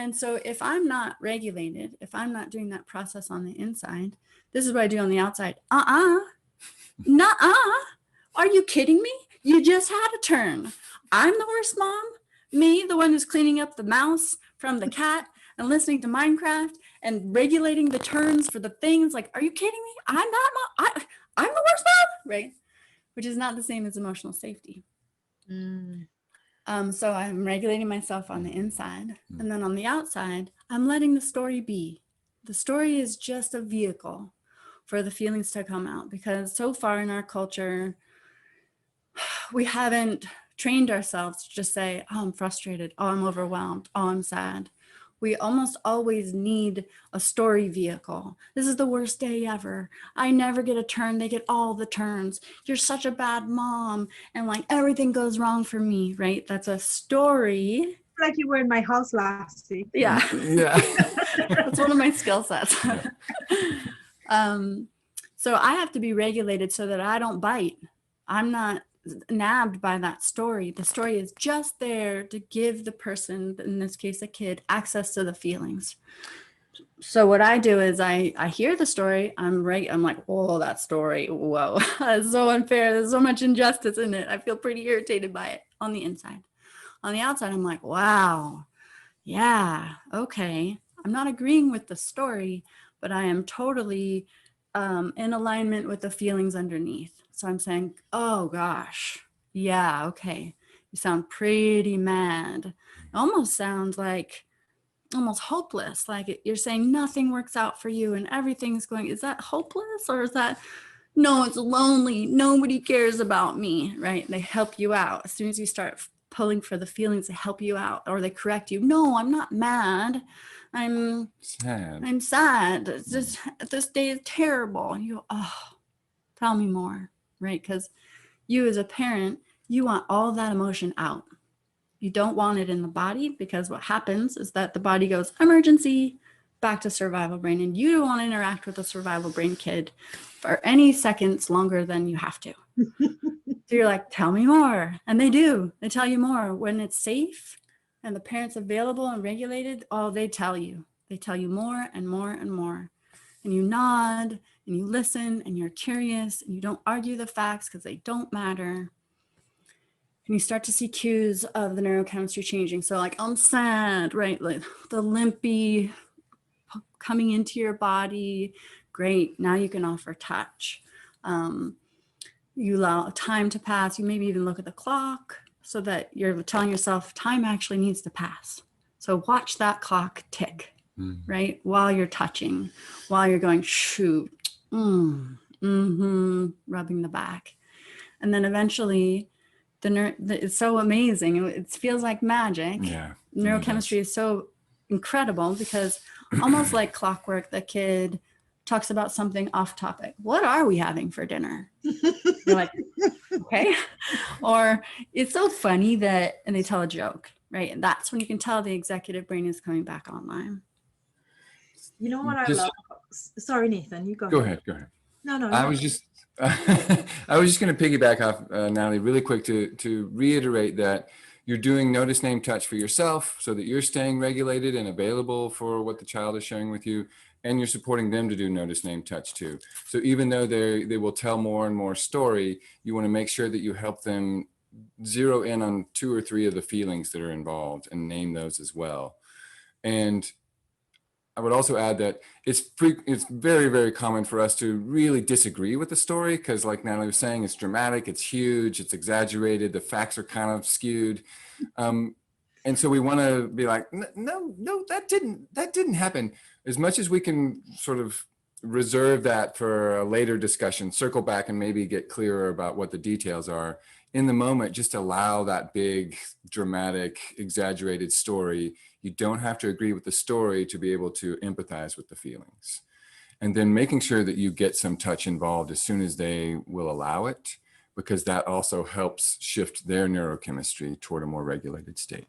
And so if I'm not regulated, if I'm not doing that process on the inside, this is what I do on the outside. Nuh-uh. Are you kidding me? You just had a turn. I'm the worst mom. Me, the one who's cleaning up the mouse from the cat and listening to Minecraft and regulating the turns for the things. Like, are you kidding me? I'm not mom. I'm the worst mom, right? Which is not the same as emotional safety. So I'm regulating myself on the inside. And then on the outside, I'm letting the story be. The story is just a vehicle for the feelings to come out, because so far in our culture, we haven't trained ourselves to just say, oh, I'm frustrated. Oh, I'm overwhelmed. Oh, I'm sad. We almost always need a story vehicle. This is the worst day ever. I never get a turn. They get all the turns. You're such a bad mom. And like everything goes wrong for me, right? That's a story. Like you were in my house last week. Yeah. Yeah. That's one of my skill sets. So I have to be regulated so that I don't bite. I'm not nabbed by that story. The story is just there to give the person, in this case a kid, access to the feelings. So what I do is I hear the story. I'm like, oh, that story, whoa, that's so unfair. There's so much injustice in it. I feel pretty irritated by it on the inside. On the outside, I'm like, wow, yeah, okay. I'm not agreeing with the story, but I am totally in alignment with the feelings underneath. So I'm saying, oh gosh, yeah, okay. You sound pretty mad. It almost sounds like almost hopeless. Like you're saying nothing works out for you and everything's going, is that hopeless? Or is that, no, it's lonely. Nobody cares about me, right? They help you out. As soon as you start pulling for the feelings, they help you out, or they correct you. No, I'm not mad. I'm sad. It's just, this day is terrible. And you go, oh, tell me more, right? Because you as a parent, you want all that emotion out. You don't want it in the body, because what happens is that the body goes, emergency, back to survival brain. And you don't want to interact with a survival brain kid for any seconds longer than you have to. So you're like, tell me more. And they do. They tell you more. When it's safe and the parent's available and regulated, oh, they tell you. They tell you more and more and more. And you nod and you listen and you're curious and you don't argue the facts because they don't matter. And you start to see cues of the neurochemistry changing. So like, I'm sad, right? Like the limpy coming into your body. Great. Now you can offer touch. You allow time to pass. You maybe even look at the clock so that you're telling yourself time actually needs to pass. So watch that clock tick, right? While you're touching, while you're going, shoot, rubbing the back. And then eventually, it's so amazing. It feels like magic. Yeah. Neurochemistry is so incredible, because almost like clockwork, the kid talks about something off topic. What are we having for dinner? You're like, okay. Or it's so funny that, and they tell a joke, right? And that's when you can tell the executive brain is coming back online. You know what I love? Sorry, Nathan, you go ahead. Go ahead. No. I was just going to piggyback off Natalie really quick to reiterate that you're doing notice, name, touch for yourself so that you're staying regulated and available for what the child is sharing with you. And you're supporting them to do notice, name, touch too. So even though they will tell more and more story, you want to make sure that you help them zero in on 2 or 3 of the feelings that are involved and name those as well. And I would also add that it's very, very common for us to really disagree with the story, because like Natalie was saying, it's dramatic, it's huge, it's exaggerated, the facts are kind of skewed. And so we want to be like, no, that didn't happen. As much as we can sort of reserve that for a later discussion, circle back and maybe get clearer about what the details are. In the moment, just allow that big, dramatic, exaggerated story. You don't have to agree with the story to be able to empathize with the feelings. And then making sure that you get some touch involved as soon as they will allow it, because that also helps shift their neurochemistry toward a more regulated state.